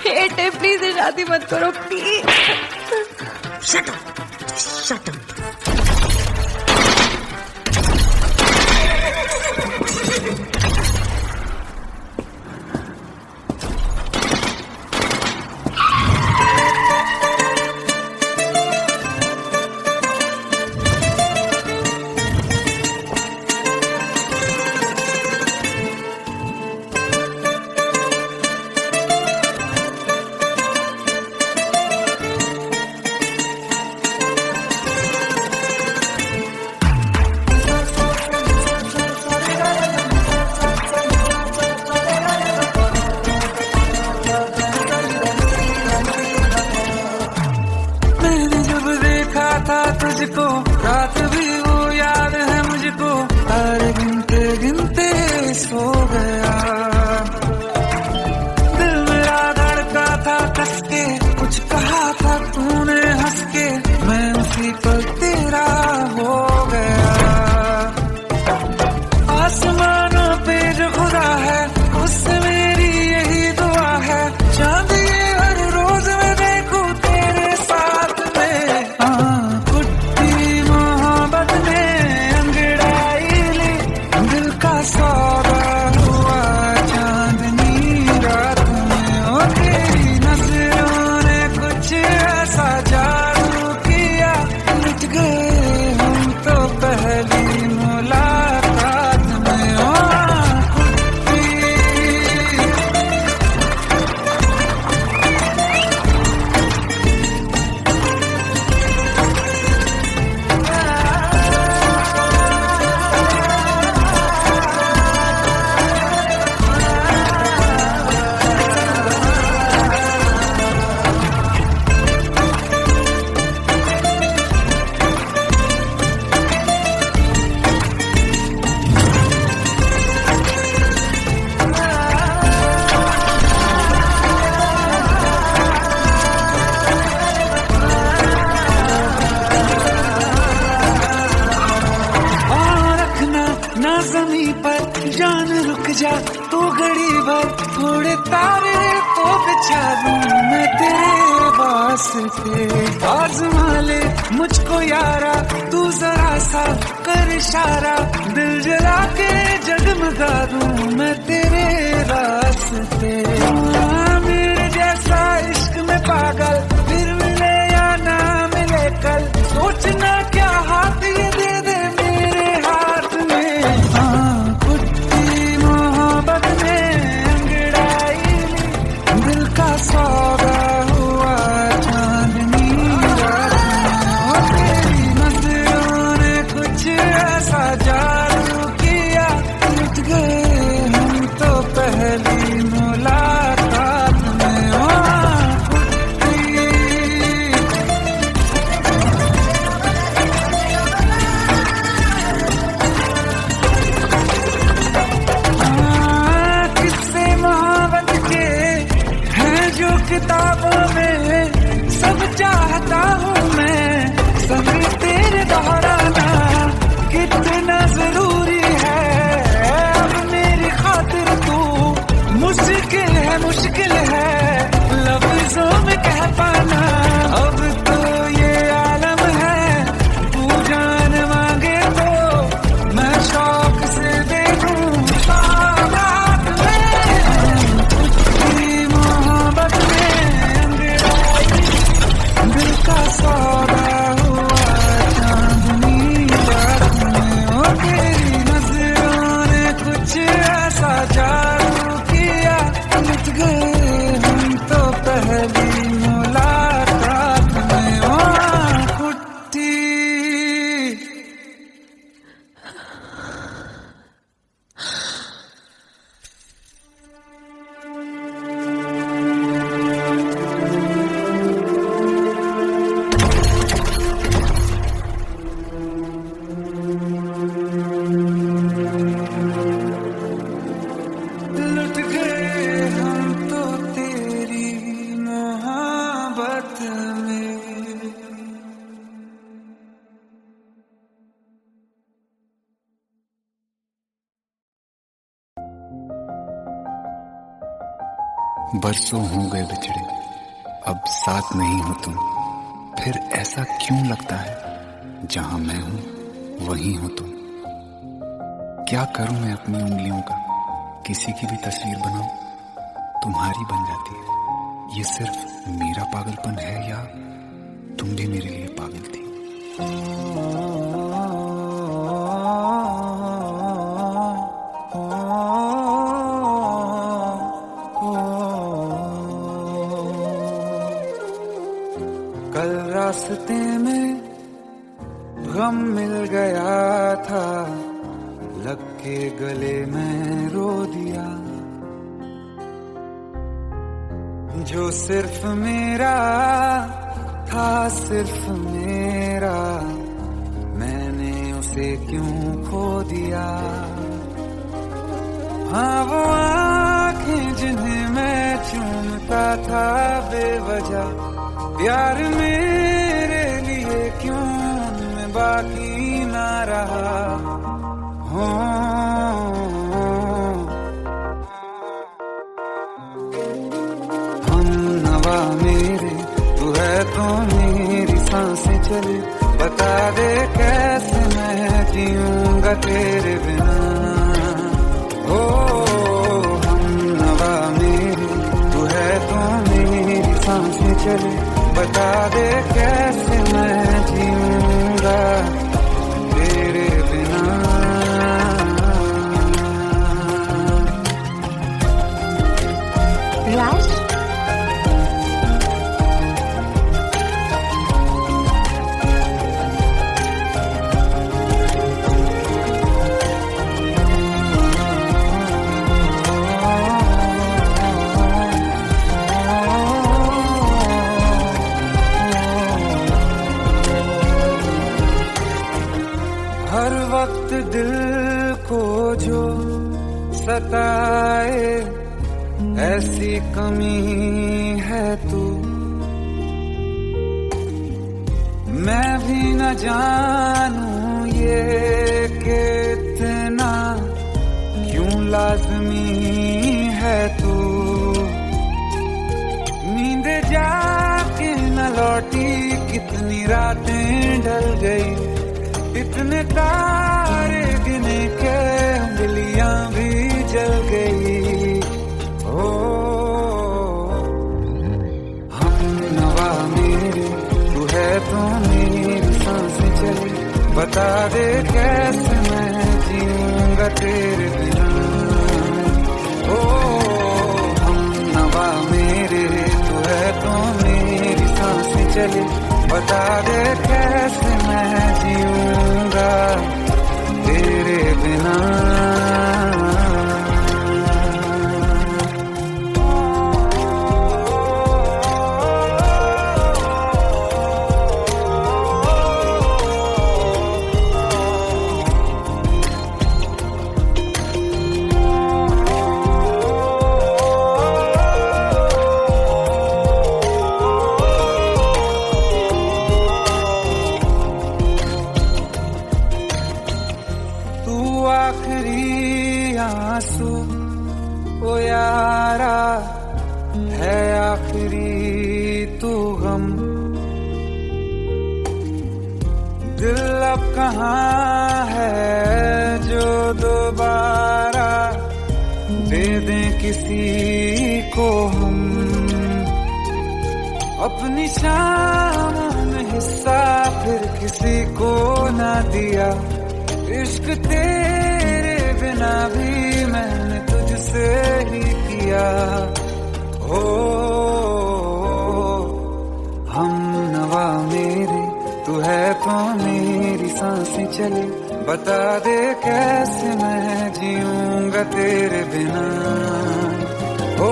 Date है, please शादी मत करो please. Shut up, shut up. तुझको रात भी वो याद है मुझको, तारे गिनते गिनते सो गया। दिल मेरा धड़का था कस के, कुछ कहा था तूने हंस के, मैं उसी पर तेरा हो गया। आसमानों पे जो खुदा है उससे मेरी यही दुआ है, चांद ये हर रोज मैं देखूं तेरे साथ में। सौदा हुआ चांदनी रात में, ओ तेरी नजरों ने कुछ ऐसा जादू किया, लुट गए हम तो पहली मुलाकात में। ओ ज़मीं पर जान रुक जा तू घड़ी भर, थोड़े तारे तो बिछा दूं मैं तेरे वास्ते। आज़मा ले मुझको यारा तू जरा सा कर इशारा, दिल जला के जगमगा दूं मैं तेरे रास्ते। मेरे जैसा इश्क में पागल फिर मिले या ना मिले कल, सोचना क्या हाथ ये दे दे मेरे हाथ में। सौदा हुआ चांदनी रात में, ओ तेरी नजरों ने कुछ ऐसा जादू किया, लुट गए हम तो पहली मुलाकात में। ओ किस्से मोहब्बत के हैं जो किताबों में, सब चाहता हूँ मैं संग तेरे दोहराना, कितना जरूरी है अब मेरी खातिर तू, मुश्किल है लफ्जों में कह पाना। अब तो ये आलम है तू जान मांगे तो मैं शौक से दे दूँ सौगात में। तुझकी मोहब्बत में दिल का सौदा हुआ चांदनी रात में, ओ तेरी नजरों ने कुछ ऐसा जादू किया, लुट गए हम तो पहली मुलाकात में। ओ कुट्टी लुट गए हम तो तेरी मोहब्बत में। बरसों हो गए बिछड़े, अब साथ नहीं हो तुम। फिर ऐसा क्यों लगता है, जहां मैं हूं वहीं हो तुम। क्या करूं मैं अपनी उंगलियों का, किसी की भी तस्वीर बनाऊं, तुम्हारी बन जाती है। ये सिर्फ मेरा पागलपन है या तुम भी मेरे लिए पागल थी। कल रास्ते में गम मिल गया था, लग के गले में रो दिया। जो सिर्फ मेरा था, सिर्फ मेरा, मैंने उसे क्यों खो दिया। हाँ वो आँखें जिन्हें मैं चूमता था बेवजह, प्यार मेरे लिए क्यों उनमें बाकी ना रहा। हो हम नवा मेरे, तू है तो मेरी सांसें चले। बता दे कैसे मैं जीऊंगा तेरे बिना। हो हम नवा मेरे, तू है तो मेरी सांसें चले। बता दे कैसे मैं जीऊंगा तेरे बिना। राज, हर वक्त दिल को जो सताए, ऐसी कमी है तू। मैं भी न जानूं ये कि इतना क्यों लाज़मी है तू। नींद जाके न लौटी, कितनी रातें ढल गई। इतने तारे गिने के उंगलियां भी जल गई। ओ हम नवा मेरे, तू है तो मेरी सांसें चले। बता दे कैसे मैं जीऊंगा तेरे बिना। ओ हम नवा मेरे, तू है तो मेरी सांसें चले। बता दे कैसे मैं जीऊंगा तेरे बिना। आखिरी आंसू ओ यारा है, आखिरी तू गम। दिल अब कहाँ है जो दोबारा दे दें किसी को हम। अपनी शामों में हिस्सा फिर किसी को ना दिया। इश्क तेरे बिना भी मैंने तुझसे ही किया। हो हम नवा मेरे, तू है तो मेरी सांसें चले। बता दे कैसे मैं जीऊंगा तेरे बिना। हो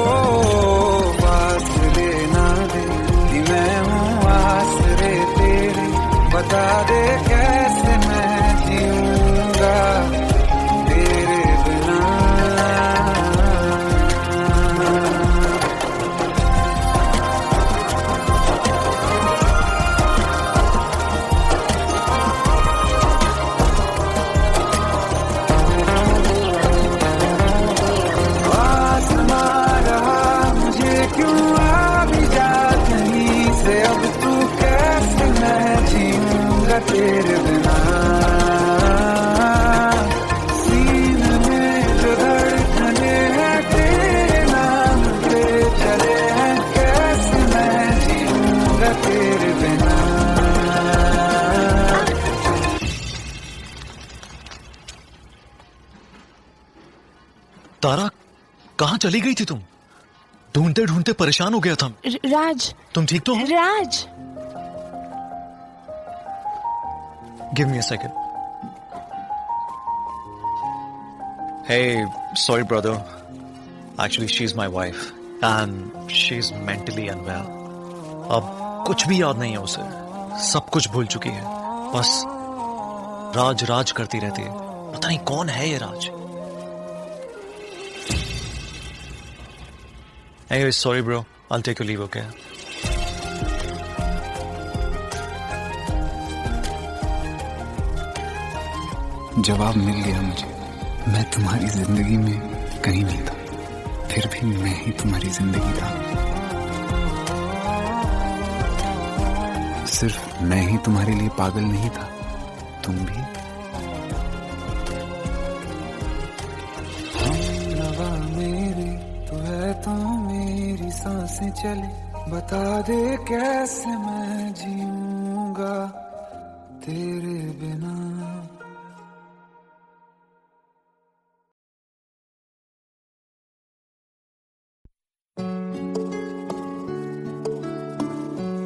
फासले ना दे कि मैं हूँ आसरे तेरे। बता दे कैसे मैं जीऊंगा तेरे बिना। आसमां रहा मुझे कहाँ चली गई थी तुम? ढूंढते ढूंढते परेशान हो गया था। राज, तुम ठीक तो हो? राज। Give me a second. Hey, sorry brother. Actually, she's my wife and she's mentally unwell. अब कुछ भी याद नहीं है उसे, सब कुछ भूल चुकी है। बस राज राज करती रहती है। पता नहीं कौन है ये राज। Anyway, sorry bro. I'll take your leave, okay? जवाब मिल गया मुझे। मैं तुम्हारी जिंदगी में कहीं नहीं था, फिर भी मैं ही तुम्हारी जिंदगी था। सिर्फ मैं ही तुम्हारे लिए पागल नहीं था, तुम भी। हमनवा मेरी तू है तो मेरी सांसें चले, बता दे कैसे मैं जीऊंगा तेरे बिना।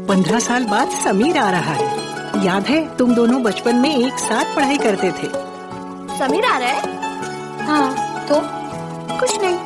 पंद्रह साल बाद समीर आ रहा है। याद है तुम दोनों बचपन में एक साथ पढ़ाई करते थे। समीर आ रहा है? हाँ, तो कुछ नहीं।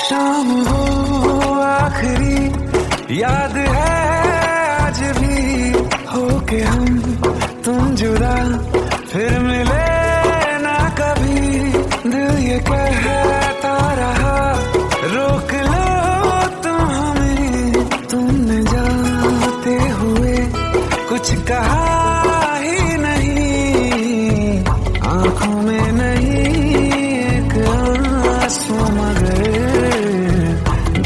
शाम हो आखिरी याद है आज भी, होके हम तुम जुदा फिर मिले ना कभी। दिल ये कहता रहा रोक लो तुम हमें, तुमने जाते हुए कुछ कहा ही नहीं। आंखों में नहीं एक आंसू मगर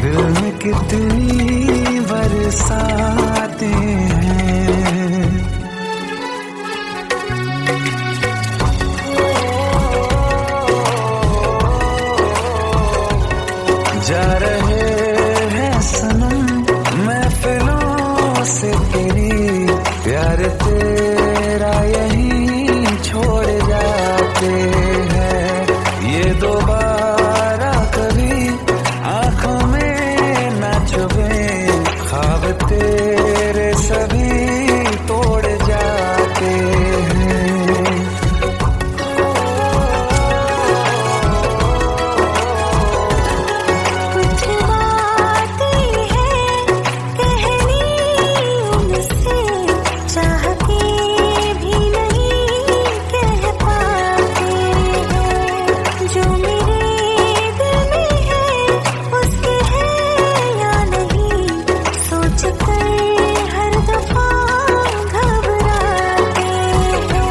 दिल में कितनी बरसाते हैं। दोबारा कभी आंखों में न चुभे, ख्वाब तेरे सभी तोड़ जाते हैं। कुछ बातें हैं कहनी उनसे, चाह के भी नहीं कह पाते हैं। जो मेरे दिल में है उसके है या नहीं, सोच कर हर दफा घबराते हैं।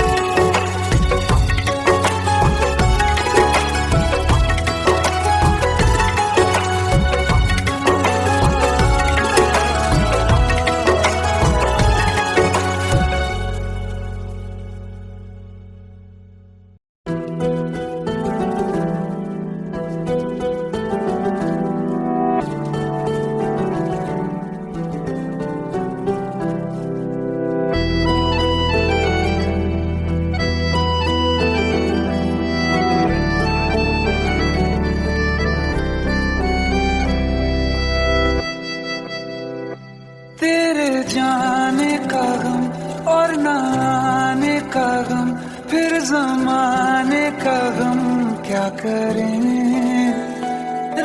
तेरे जाने का गम और न आने का गम, फिर जमाने का गम क्या करें।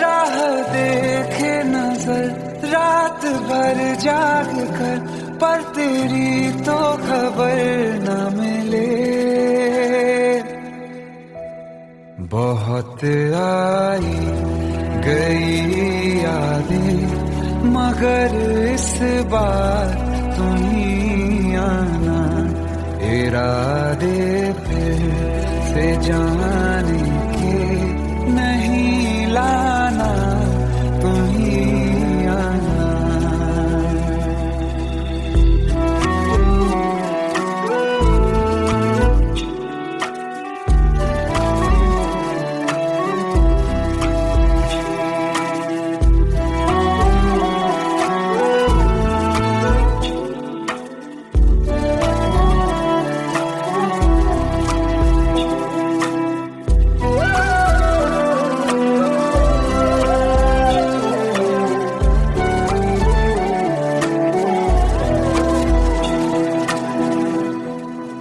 राह देखे नजर रात भर जाग कर, पर तेरी तो खबर न मिले। बहुत आई गई यादें, मगर इस बार तुम ही आना, इरादे फिर से जाने के नहीं लाना, तुम ही आना।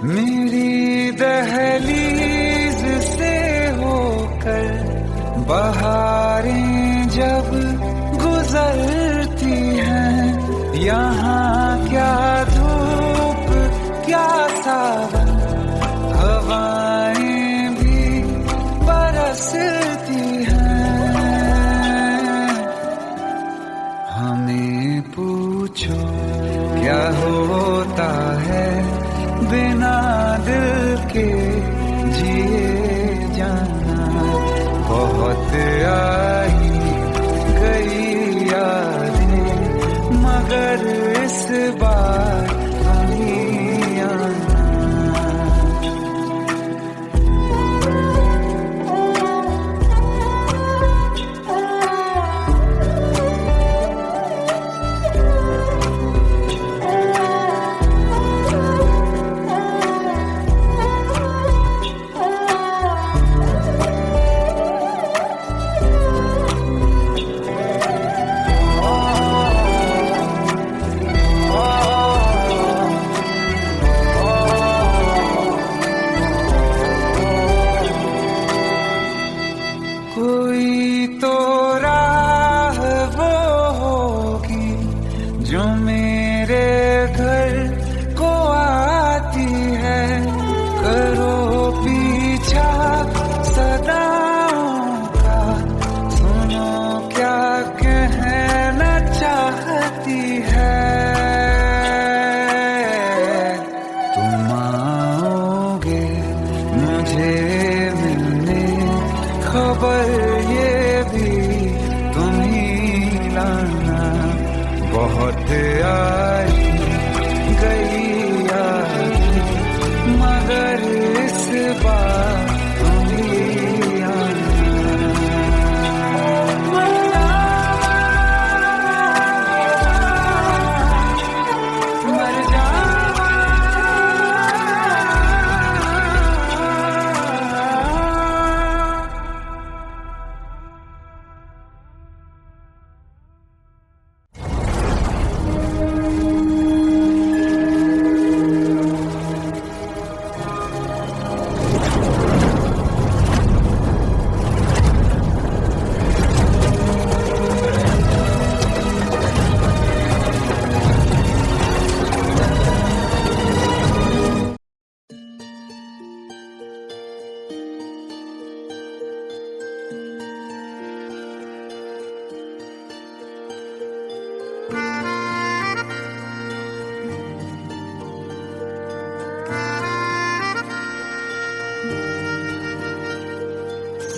मेरी दहलीज से होकर बहारें जब गुजरती हैं, यहाँ क्या धूप क्या सावन, हवाएं भी बरसती हैं। हमें पूछो क्या होता है बिना दिल के जिए जाना। बहुत आई गई यादें, मगर इस बार नहीं आना। कोई तो राह वो होगी जो मेरे घर को आती है। करो पीछा सदाओं का, सुनो क्या कहना चाहती है। तुम आओगे मुझे मिलने, खबर ये भी तुम ही लाना। बहुत आई गई यादें, मगर इस बार तुम ही आना। मर जावा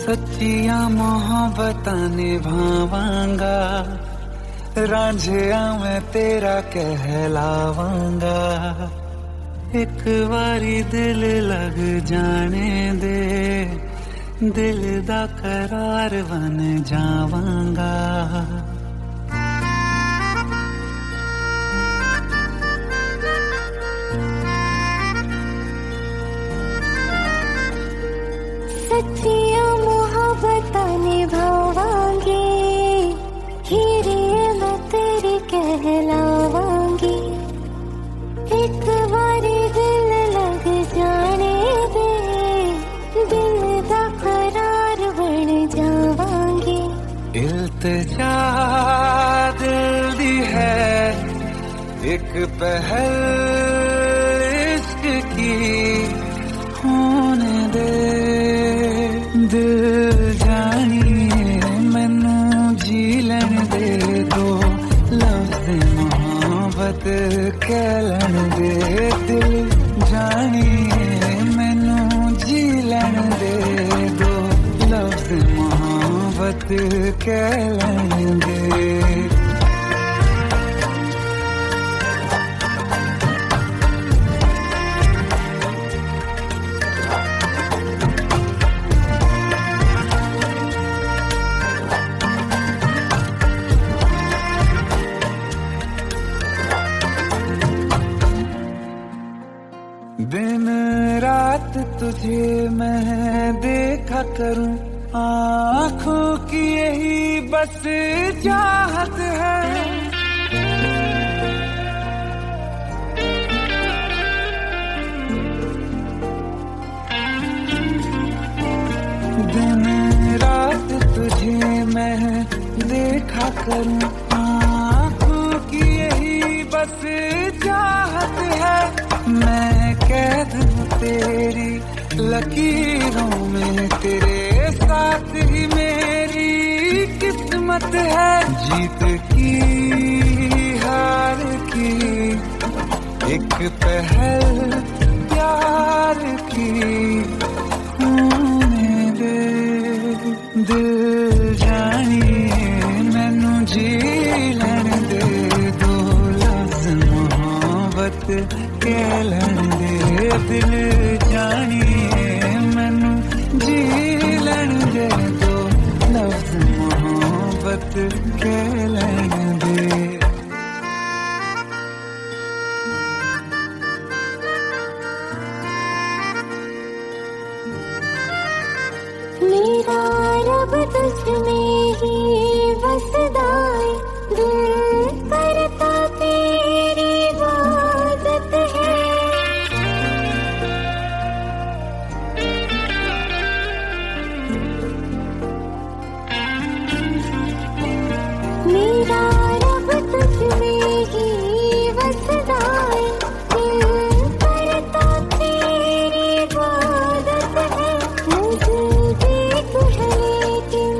सच्चियां मोहब्बतां निभावांगा, रांझिया मैं तेरा कहलावांगा। एक बारी दिल लग जाने दे, दिल दा करार बन जावांगा। सच्चियां मोहब्बतां निभावांगी, हीरे मैं तेरी कहलावांगी। एक बारी दिल लग जाने दे, दिल दा करार बन जावांगी। इल्तिजा दिल दी है एक पहल इश्क की, होने दे दिल जानिए मैनू जी लैन दे दो, लफ्ज़ मोहब्बत कह लैन दे। दिल जानिए मैनू जी लैन दे दो, लफ्ज़ मोहब्बत कह लैन दे। दिन रात तुझे मैं देखा करूं, आँखों की यही बस चाहत है। दिन रात तुझे मैं देखा करूं, आँखों की यही बस चाहत है। मैं कैद हूँ तेरी लकीरों में, तेरे साथ ही मेरी किस्मत है। जीत की हार की एक पहल प्यार की, होने दे दिल जानिए मैनू जी लैन दे दो, लफ्ज़ मोहब्बत कह लैन दे। दिल जानिए मैनू जी लैन दे दो, लफ्ज़ मोहब्बत कह लैन दे। मेरा रब तुझ में ही बसदा है, दिल करता तेरी इबादत है। मेरा रब तुझ में ही बसदा है, दिल करता तेरी इबादत है। नज़दीक है लेकिन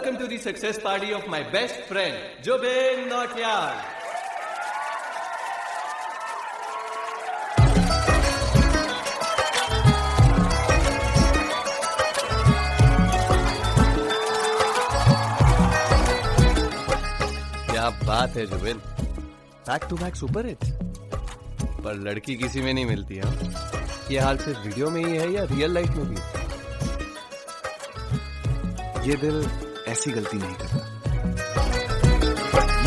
Welcome to the success party of my best friend, Jubin Nautiyal. क्या बात है Zubin, back to back super hits. पर लड़की किसी में नहीं मिलती है। ये हाल सिर्फ वीडियो में ही है या रियल लाइफ में भी? ये दिल ऐसी गलती नहीं करता।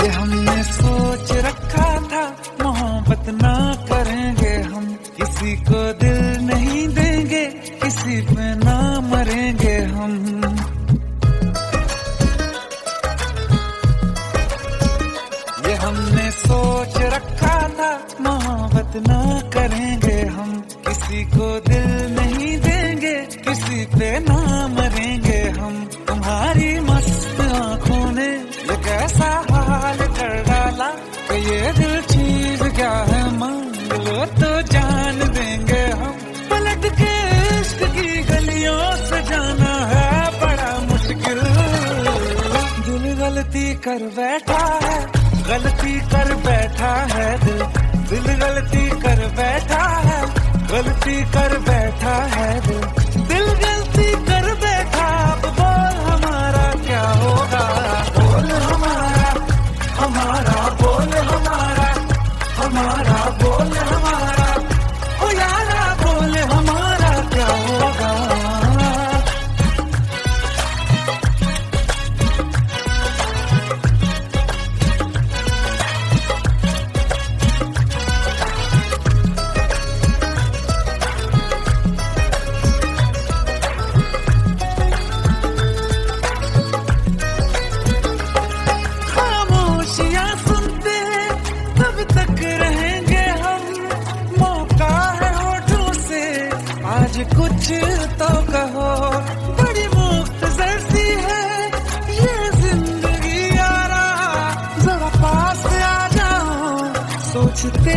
ये हमने सोच रखा था, मोहब्बत ना करेंगे हम, किसी को दिल नहीं देंगे, किसी पे ना मरेंगे हम। ये हमने सोच रखा था, मोहब्बत ना करेंगे हम, किसी को दिल नहीं देंगे, किसी पे ना मरेंगे हम। तुम्हारी मस्त आंखों ने ये कैसा हाल कर डाला कि ये दिल चीज क्या है, मांग लो तो जान देंगे हम। पलट के इश्क की गलियों से जाना है बड़ा मुश्किल। दिल गलती कर बैठा है, गलती कर बैठा है दिल, दिल गलती कर बैठा है, गलती कर बैठा है दिल, दिल गलती कर बैठा। अब बोल हमारा क्या होगा, बोल हमारा, हमारा बोल हमारा, हमारा बोल हमारा, ओ यारा बोल हमारा क्या होगा। कुछ तो कहो, बड़ी मुख्तसर सी है ये जिंदगी यारा, जरा पास आ जाओ, सोचते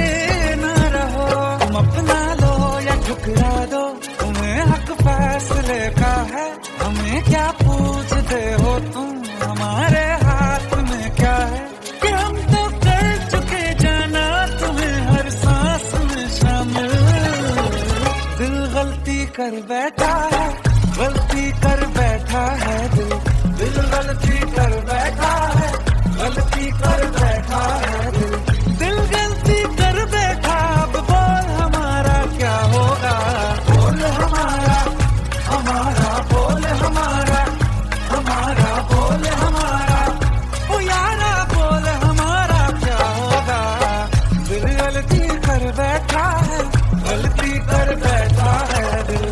न रहो। तुम अपना लो या ठुकरा दो, तुम्हें हक फैसले का है, हमें क्या पूछते हो तुम, हमारे हाथ में क्या है कि हम तो कर चुके जाना तुम्हें हर सांस में शामिल। दिल गलती कर बैठा है, गलती कर बैठा है दिल, दिल गलती कर बैठा है, गलती कर बैठा है दिल, दिल गलती कर बैठा। अब बोल हमारा क्या होगा, बोल हमारा, हमारा बोल हमारा, हमारा बोल हमारा, ओ यारा बोल हमारा क्या होगा। दिल गलती कर बैठा है, गलती कर बैठा है दिल।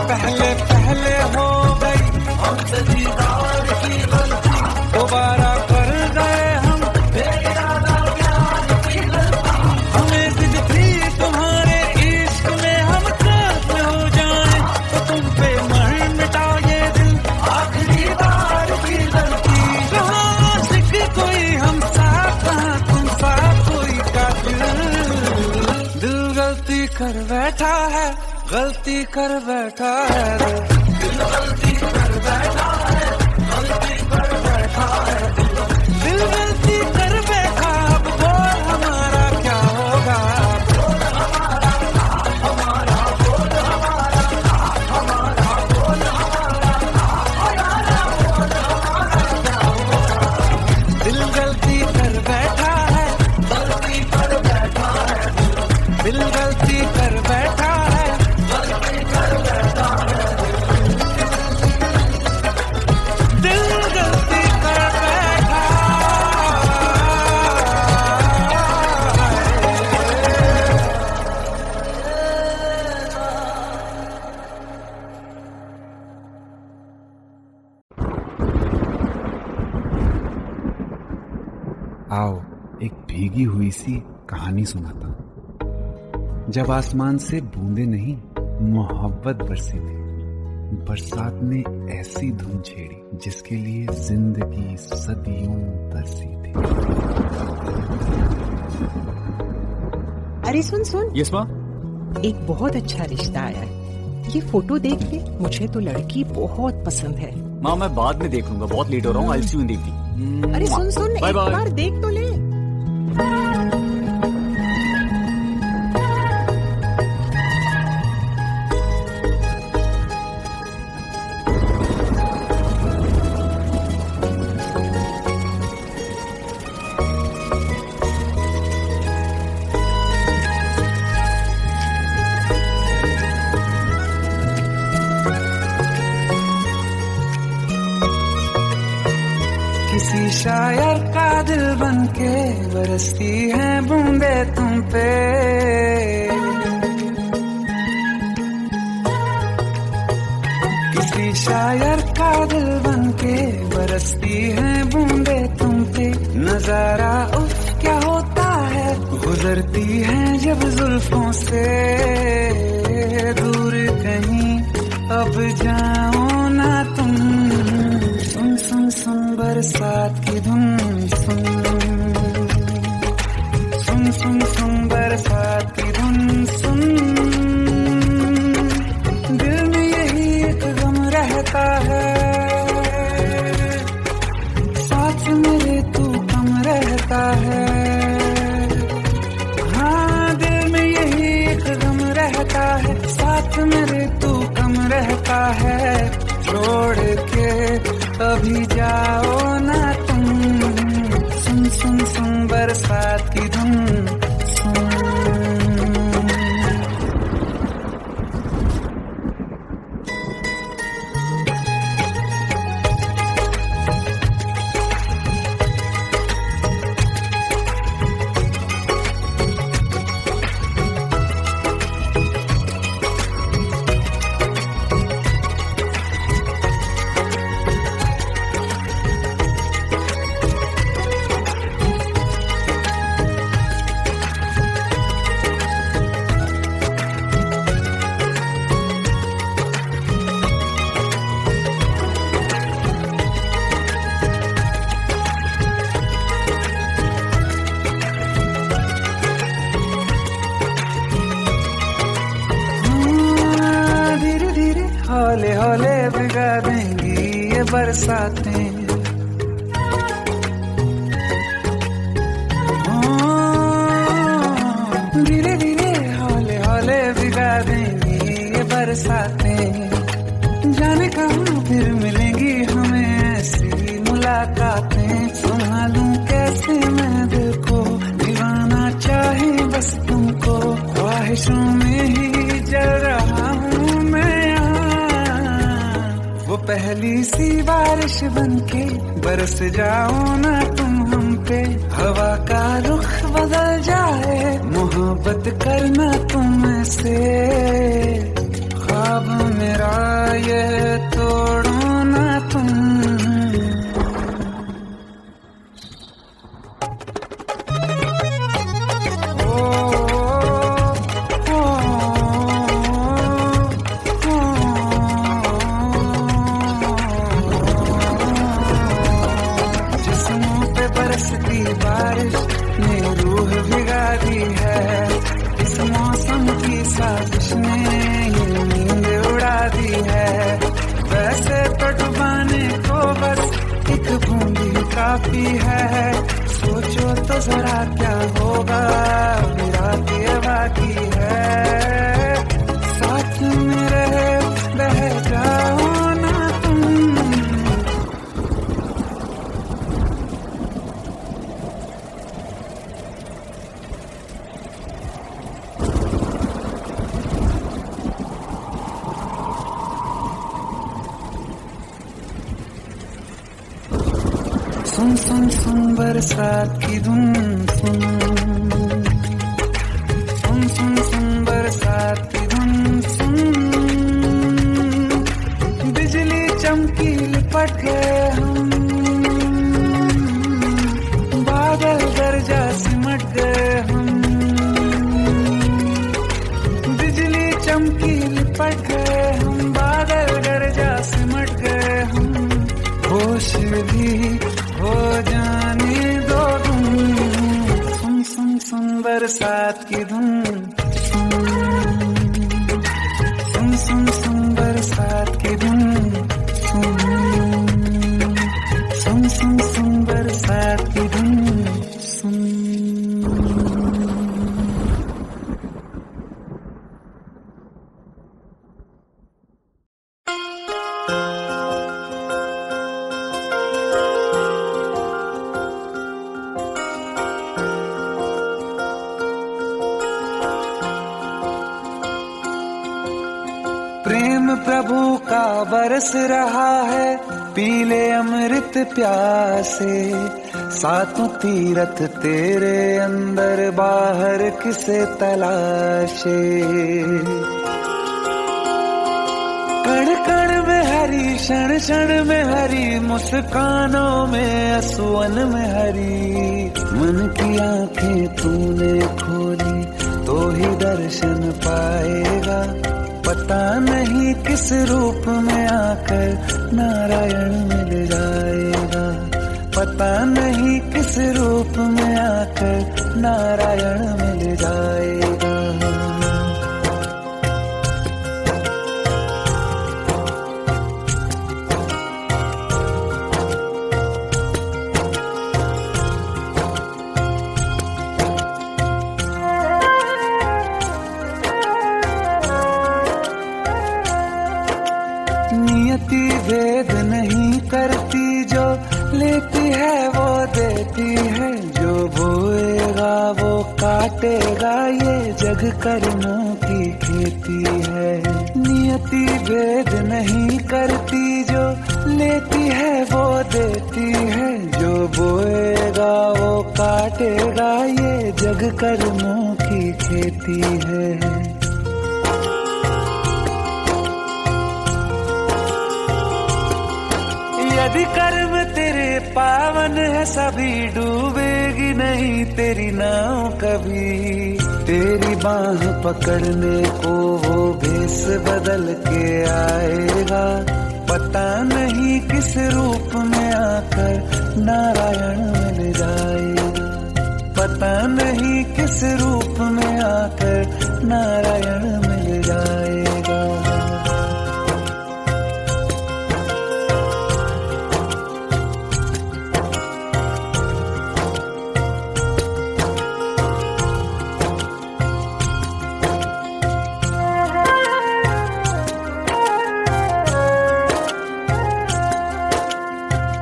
पहले पहले हो गई हमसे दीदार की गलती, दोबारा कर गए हम बेइरादा प्यार की गलती। हमें जिद थी तुम्हारे इश्क में हम काफिर हो जाएं, तो तुम पे मर मिटा ये दिल, आखिरी बार की गलती। कहाँ आशिक कोई हम साथ, कहाँ तुम साथ कोई कातिल। दिल गलती कर बैठा है, गलती कर बैठा है दिल गलती कर बैठा है, गलती कर बैठा है दिल गलती कर बैठा। अब बोल हमारा क्या होगा, बोल हमारा, हमारा बोल हमारा, हमारा बोल हमारा, हमारा बोल हमारा क्या होगा। दिल गलती कर बैठा है, गलती कर बैठा है दिल गलती कर बैठा है, गलती कर बैठा है दिल गलती कर बैठा आओ एक भीगी हुई सी कहानी सुनाता हूं। जब आसमान से बूंदे नहीं मोहब्बत बरसी थी, बरसात ने ऐसी धुन छेड़ी जिसके लिए जिंदगी सदियों तरसी थी। अरे सुन सुन, यस माँ। एक बहुत अच्छा रिश्ता आया है, ये फोटो देख ले। मुझे तो लड़की बहुत पसंद है। माँ मैं बाद में देख लूंगा, बहुत लेट हो रहा हूँ। आई सी यू इन द इवनिंग। अरे सुन सुन, बाय एक बाय। बार देख तो ले। किसी शायर का दिल बनके बरसती है बूंदे तुम पे। किसी शायर का दिल बनके बरसती है बूंदे तुम पे। नजारा उफ क्या होता है, गुजरती है जब जुल्फों से। दूर कहीं अब जाओ ना तुम, सुन सुन सुन बरसात की धुन। सुन सुन सुन सुन बरसात की धुन। सुन दिल में यही एक गम रहता है, साथ मेरे तू कम रहता है। हाँ दिल में यही एक गम रहता है, साथ मेरे तू कम रहता है। छोड़ के अभी जाओ ना तुम, सुन सुन सुन बरसात की धुन। सुन हौले हौले भिगा देंगी ये बरसातें। धीरे धीरे हौले हौले भिगा देंगी ये बरसातें। जाने कहाँ फिर मिलेंगी हमें ऐसी मुलाकातें। संभालूं कैसे मैं दिल को, दीवाना चाहे बस तुमको। ख्वाहिशों में ही जल रहा हूँ मैं यहाँ। वो पहली सी बारिश बनके बरस जाओ ना तुम हम पे। हवा का रुख बदल जाए, मोहब्बत करना तुम से। ख्वाब मेरा ये तोड़ो ना तुम। बारिश ने रूह भिगा दी है, इस मौसम की साजिश ने ये नींद उड़ा दी है। वैसे तो डुबाने को बस एक बूंदी काफी है। सोचो तो जरा क्या होगा, रात ये बाकी है। साथ में रहे बह जाओ ना तुम। सुन सुन सुन बरसात की धुन। सुन सुन सुन सुन बरसात की धुन। सुन बिजली चमकी लिपट गए हम, बादल गरजा सिमट गए हम। बिजली चमकी लिपट गए हम, बादल गरजा बरसात की धुन, सुन सुन सुन बरसात की धुन, सुन सुन सुन सुन बरसात की धुन, सुन। प्रेम प्रभु का बरस रहा है, पीले अमृत प्यासे, सातों तीरथ तेरे अंदर बाहर किसे तलाशे। कण कण में हरी, क्षण क्षण में हरी, मुस्कानों में असुवन में हरी, मन की आंखें तूने खोली तो ही दर्शन पाएगा, पता नहीं किस रूप में आकर नारायण मिल जाएगा, पता नहीं किस रूप में आकर नारायण मिल जाएगा। नियति भेद नहीं करती, जो लेती है वो देती है, जो बोएगा वो काटेगा, ये जग कर्मों की खेती है। नियति भेद नहीं करती, जो लेती है वो देती है, जो बोएगा वो काटेगा, ये जग कर्मों की खेती है। यदि कर्म तेरे पावन है, सभी डूबेगी नहीं तेरी नाव कभी, तेरी बाह पकड़ने को वो भेष बदल के आएगा, पता नहीं किस रूप में आकर नारायण मिल जाएगा, पता नहीं किस रूप में आकर नारायण मिल जाएगा।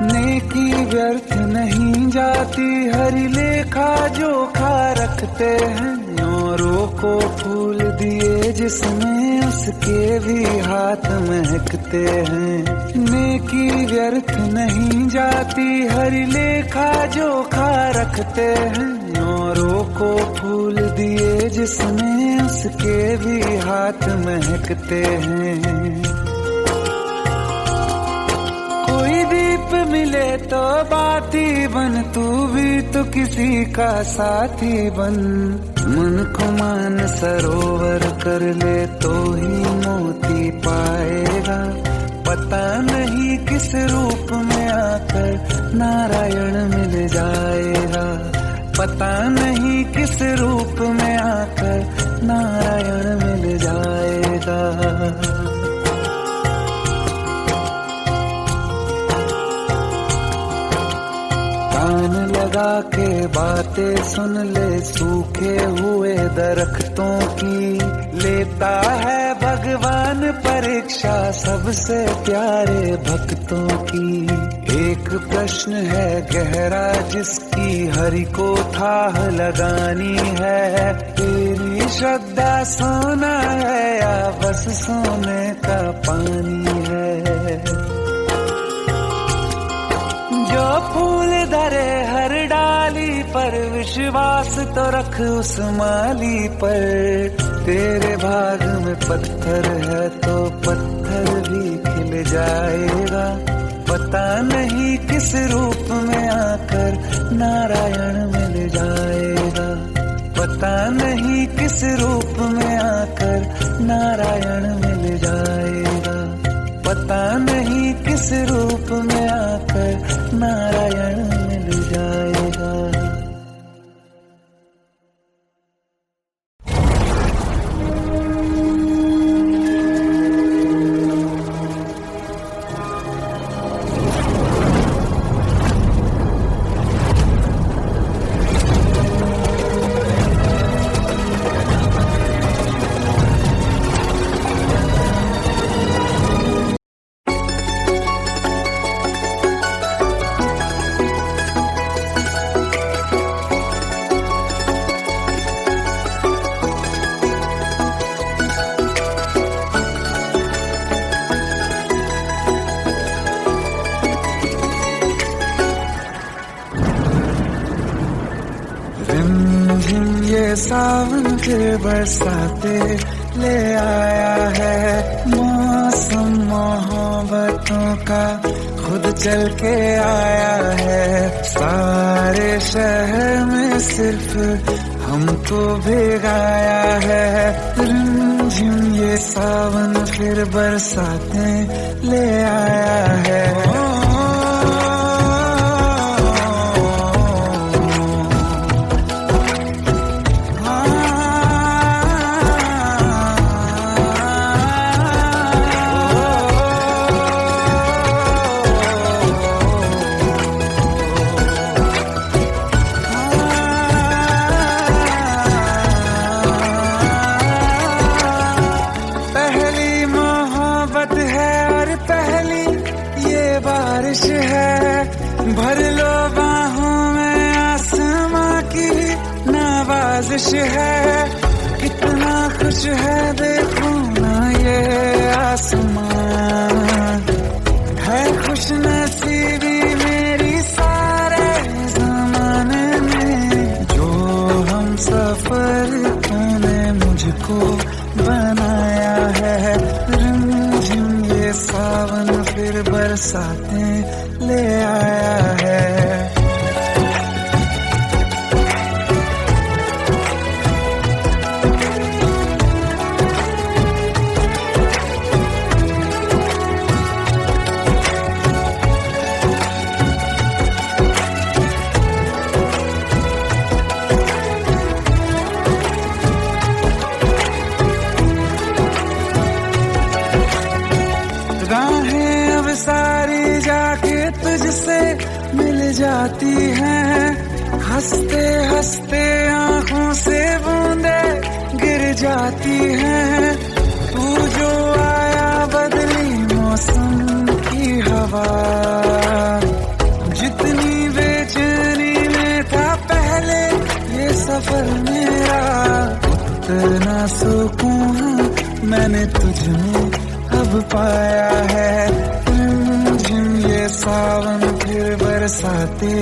नेकी व्यर्थ नहीं जाती, हरि लेखा जोखा रखते हैं, औरों को फूल दिए जिसमें उसके भी हाथ महकते हैं। नेकी व्यर्थ नहीं जाती, हरि लेखा जोखा रखते हैं, औरों को फूल दिए जिसमें उसके भी हाथ महकते हैं। कोई दीप मिले तो बाती बन, तू भी तो किसी का साथी बन, मन को मान सरोवर कर ले तो ही मोती पाएगा, पता नहीं किस रूप में आकर नारायण मिल जाएगा, पता नहीं किस रूप में आकर नारायण मिल जाएगा। कान लगा के बातें सुन ले सूखे हुए दरख्तों की, लेता है भगवान परीक्षा सबसे प्यारे भक्तों की। एक प्रश्न है गहरा जिसकी हरि को थाह लगानी है, तेरी श्रद्धा सोना है या बस सोने का पानी है। जो फूल धरे हर डाली पर, विश्वास तो रख उस माली पर, तेरे भाग में पत्थर है तो पत्थर भी खिल जाएगा, पता नहीं किस रूप में आकर नारायण मिल जाएगा, पता नहीं किस रूप में आकर नारायण मिल जाएगा, पता नहीं किस रूप में आकर नारायण मिल जाएगा। रिमझिम ये सावन फिर बरसाते ले आया है, मौसम मोहब्बतों का खुद चल के आया है। सारे शहर में सिर्फ हमको भिगाया है, रिमझिम ये सावन फिर बरसाते ले आया है। बारिश है, भर लो बाहों में आसमां की नवाजिश है। कितना खुश है देखो ना ये आसमान, है खुश नसीबी मेरी सारे जमाने में। जो हम सफर तूने मुझको बनाया है, रिमझिम ये सावन फिर बरसाते ले आया है। राहें अब सारी जाके तुझसे मिल जाती हैं, हंसते हंसते आंखों से बूंदे गिर जाती हैं। तू जो आया बदली मौसम की हवा, जितनी बेचैनी में था पहले ये सफर मेरा, उतना सुकून मैंने तुझ में अब पाया है। रिमझिम ये सावन फिर बरसाते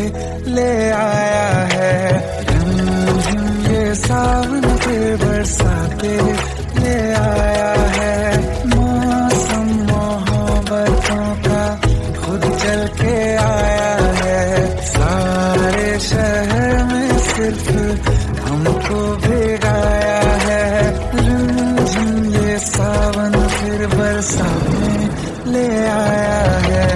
ले आया है, रिमझिम ये सावन फिर बरसाते ले आया है। मौसम मोहब्बतों का खुद चल के आया है, सारे शहर में सिर्फ हमको भिगाया है। रिमझिम ये सावन फिर बरसाते ले आया है।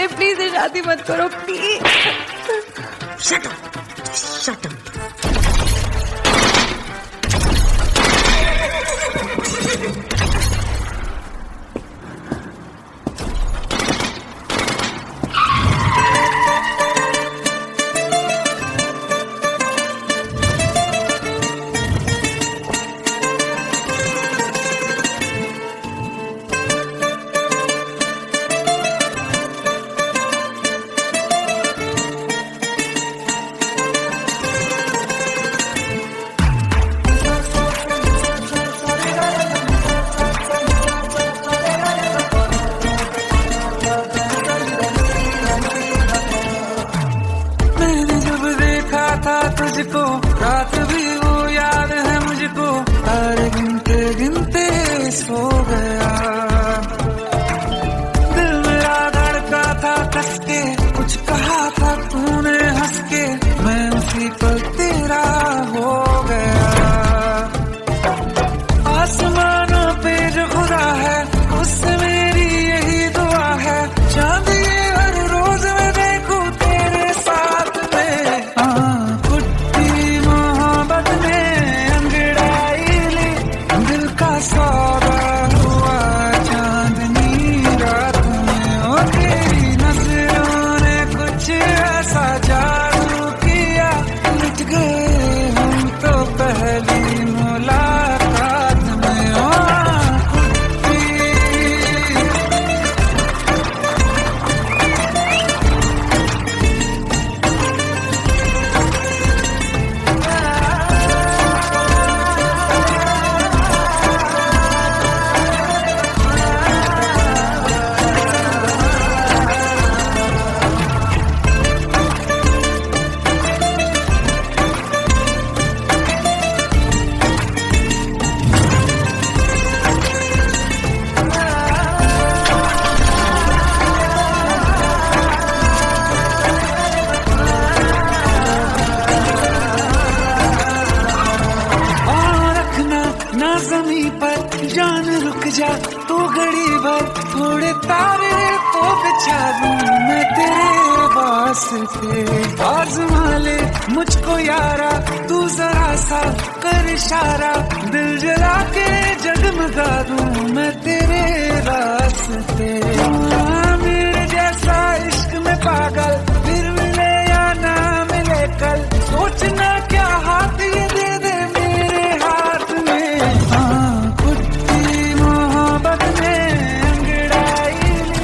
प्लीज शादी मत करो please. Shut up, shut up. घड़ी भर थोड़े तारे तो बिछा दूं मैं तेरे वास्ते। आज़मा ले मुझको यारा तू जरा सा कर इशारा, दिल जला के जगमगा दूं मैं तेरे रास्ते। मेरे जैसा इश्क में पागल फिर मिले या ना मिले कल, सोचना क्या हाथ ये दे दे मेरे हाथ में। कुत्ती मोहब्बत में अंगड़ाई ली,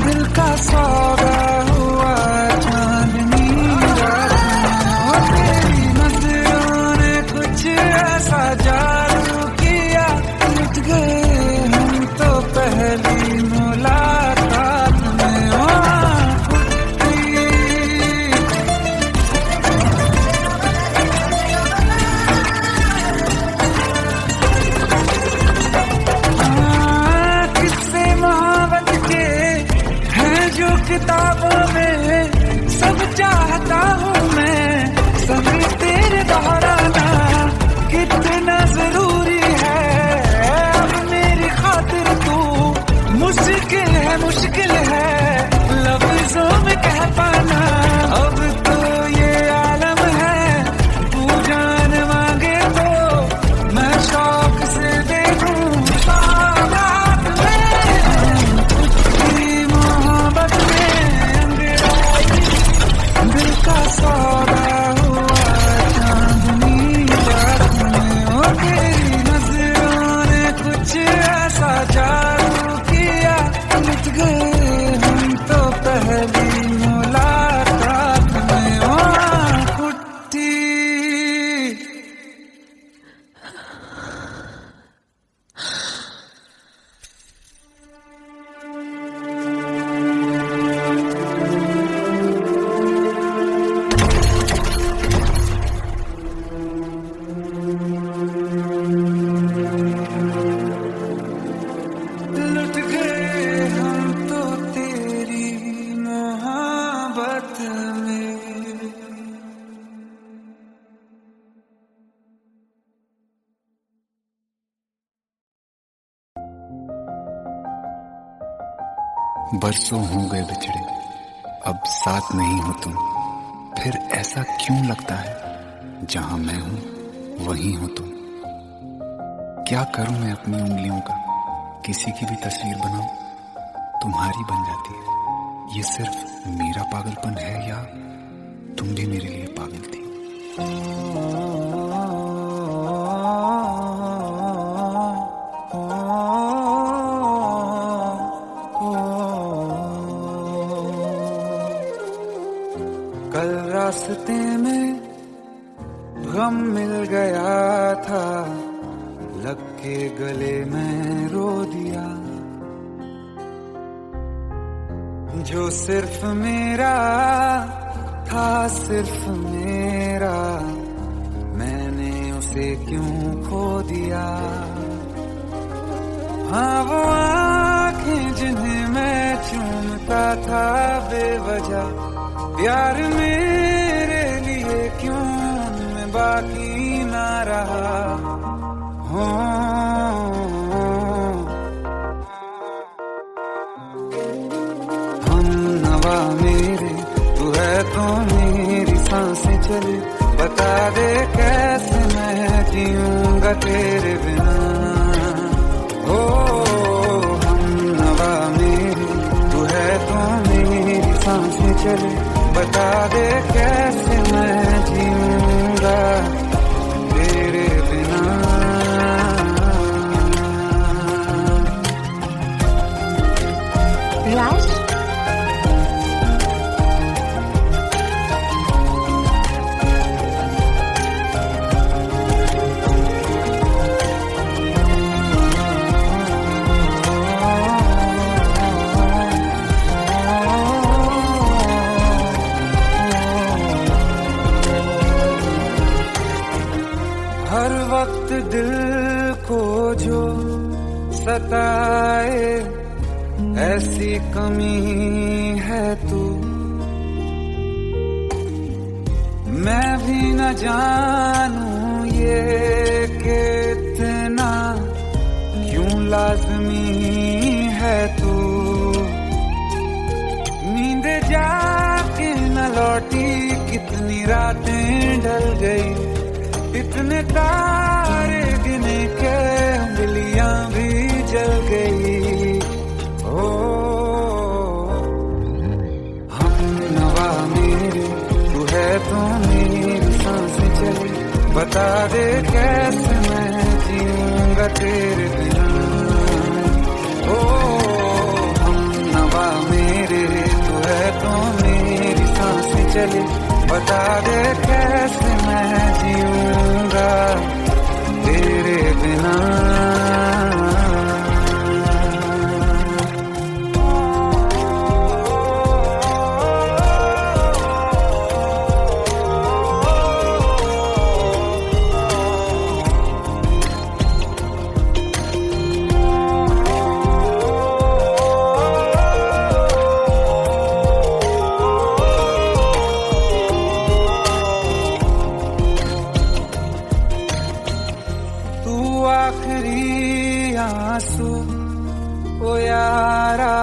दिल का सौदा हुआ चांदनी रात में। तेरी नजरों ने कुछ ऐसा जादू किया, लुट गए हम तो पहली मुलाकात में। किस्से मोहब्बत के हैं जो किताबों में, सब चाहता हूँ मैं संग तेरे दोहराना। कितना जरूरी है अब मेरी खातिर तू, मुश्किल है लफ्जों में कह पाना। अब तो ये आलम है तू जान मांगे तो मैं शौक से दे दूं सौगात में। तेरी मोहब्बत में अंगड़ाई, दिल का सौदा हुआ चांदनी रात में। ओ तेरी नजरों ने कुछ ऐसा जादू किया, लुट गए हम तो पहली मुलाकात में। ओ कुट्टी लुट गए हम तो तेरी मोहब्बत में। बरसों हो गए बिछड़े, अब साथ नहीं हो तुम, फिर ऐसा क्यों लगता है जहां मैं हूं वहीं हो तुम। क्या करूं मैं अपनी उंगलियों का, किसी की भी तस्वीर बनाऊं तुम्हारी बन जाती है। ये सिर्फ मेरा पागलपन है या तुम भी मेरे लिए पागल थी। कल रास्ते में गम मिल गया था, लग के गले में रो दिया। जो सिर्फ मेरा था सिर्फ मेरा, मैंने उसे क्यों खो दिया। हाँ वो आँखें जिन्हें मैं चूमता था बेवजह, प्यार मेरे लिए क्यों उनमें बाकी ना रहा। हो हम नवा मेरे तू है तो मेरी सांसें चले, बता दे कैसे मैं जीऊंगा तेरे बिना। हो हम नवा मेरे तू है तो मेरी सांसें चले, बता दे कैसे मैं जीऊंगा तेरे बिना। राज, हर वक्त दिल को जो सताए ऐसी कमी है तू, मैं भी न जानूं ये कि इतना क्यों लाजमी मैंने तारे गिने के उंगलियां भी जल गई। ओ हम नवा मेरे तू है तो मेरी सांसें चली, बता दे कैसे मैं जीऊंगा तेरे बिना। ओ हम नवा मेरे तू है तो मेरी सांसें चली, बता दे कैसे मैं जीऊंगा तेरे बिना। आखिरी आंसू ओ यारा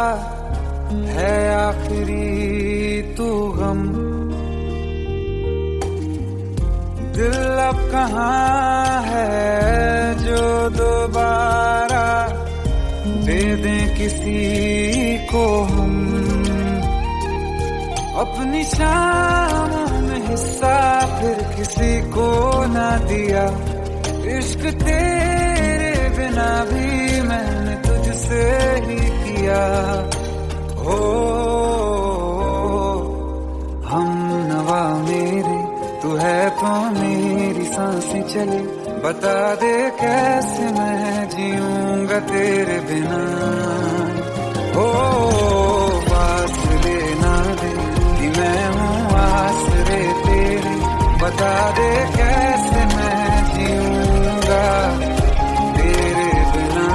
है, आखिरी तू गम। दिल अब कहाँ है जो दोबारा दे दें किसी को हम। अपनी शामों में हिस्सा फिर किसी को ना दिया, इश्क तेरे बिना भी मैंने तुझसे ही किया। हो हम नवा मेरे तू है तो मेरी सांसें चले, बता दे कैसे मैं जीऊंगा तेरे बिना। हो फासले ना दे कि मैं हूँ आसरे तेरे, बता दे कैसे मैं जीऊंगा तेरे बिना।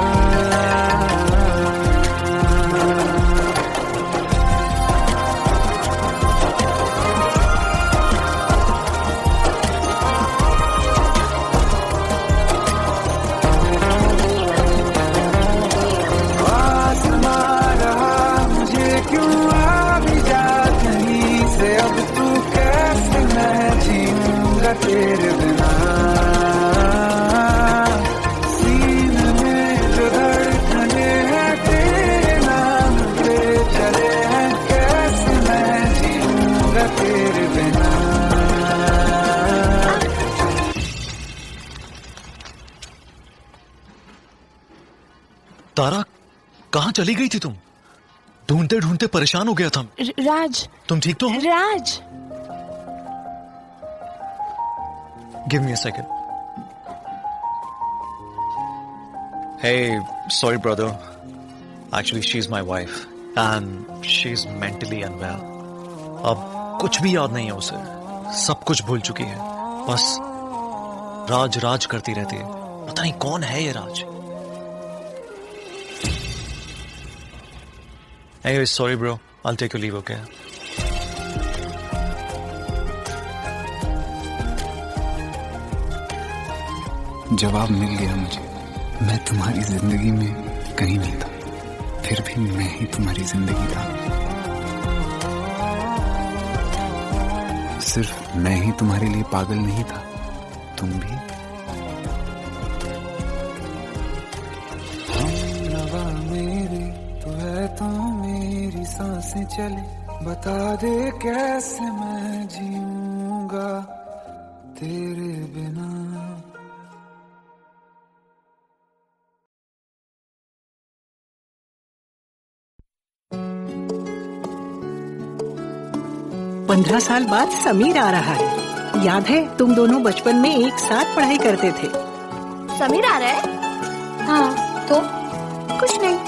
आसमां रहा मुझे क्यों आ भी जा कहीं से, अब तू कैसे मैं जीऊंगा तेरे बिना। सीने में जो धड़कने हैं तेरे नाम पे चले हैं, कैसे मैं जीऊंगा तेरे बिना। तारा कहाँ चली गई थी तुम? ढूंढते ढूंढते परेशान हो गया था। राज, तुम ठीक तो हो? राज, Give me a second. Hey, sorry brother. Actually, she's my wife and she's mentally unwell. अब कुछ भी याद नहीं है उसे, सब कुछ भूल चुकी है। बस राज राज करती रहती है। पता नहीं कौन है ये राज। Anyway, sorry bro. I'll take your leave, okay? जवाब मिल गया मुझे। मैं तुम्हारी जिंदगी में कहीं नहीं था, फिर भी मैं ही तुम्हारी जिंदगी था। सिर्फ मैं ही तुम्हारे लिए पागल नहीं था, तुम भी। हम नवा मेरे तू है तो मेरी सांसें चले, बता दे कैसे मैं जीऊंगा तेरे बिना। पंद्रह साल बाद समीर आ रहा है। याद है तुम दोनों बचपन में एक साथ पढ़ाई करते थे। समीर आ रहा है? हाँ, तो कुछ नहीं।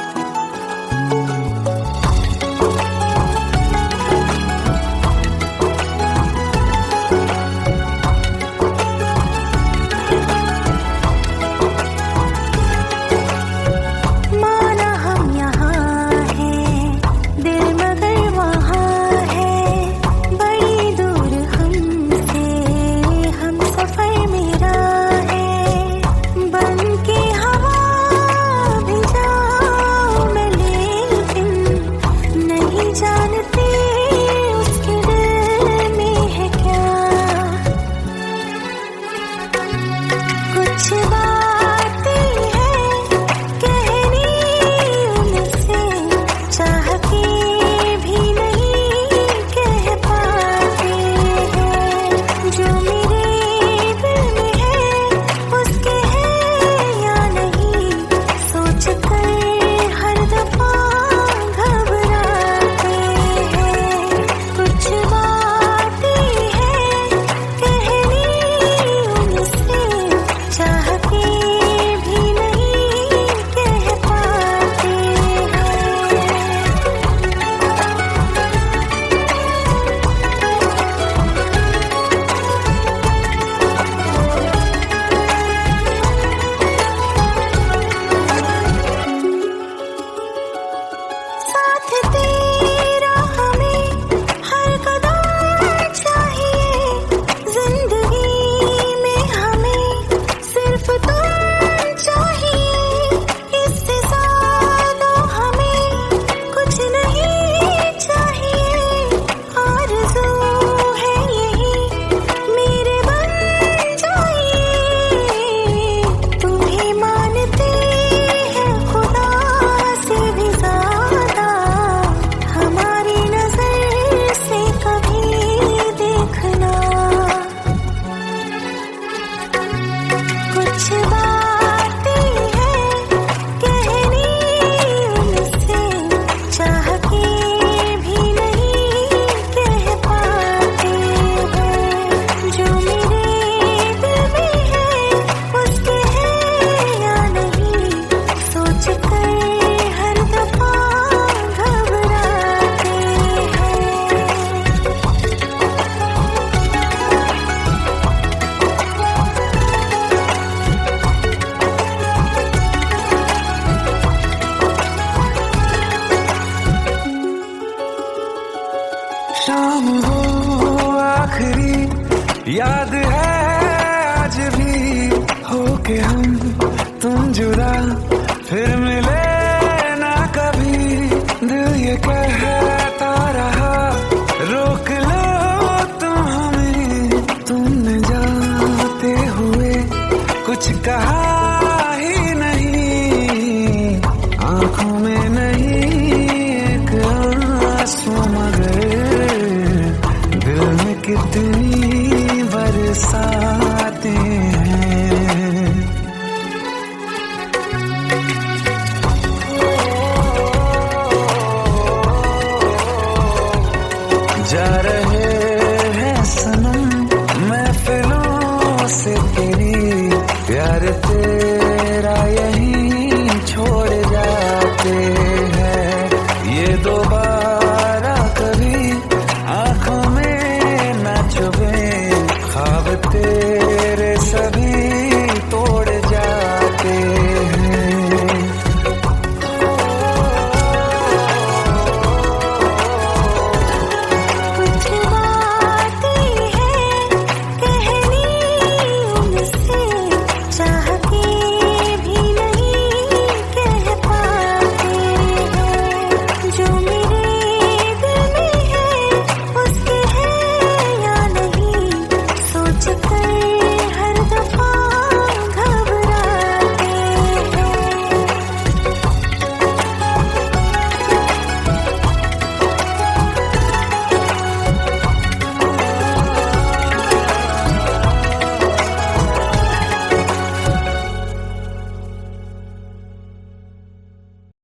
बन के हवा भी जा तेरा हमें हर कदम चाहिए, जिंदगी में हमें सिर्फ तुम चाहिए, इससे ज्यादा हमें कुछ नहीं चाहिए, आरज़ू है यही मेरे बन जाइए, तुम्हें मानते हैं खुदा से भी ज्यादा, हमारी नजर से कभी देखना, कुछ बातें हैं कहनी उनसे, चाह के भी नहीं कह पाते हैं, जो मेरे दिल में है उसके है या नहीं, सोच कर हर दफा घबराते हैं। शाम हो आखिरी याद है आज भी, होके हम तुम जुदा फिर मिले ना कभी, दिल ये कहता रहा रोक लो तुम हमें, तुमने जाते हुए कुछ कहा ही नहीं, आंखों में नहीं एक आंसू मगर दिल में कितनी बरसा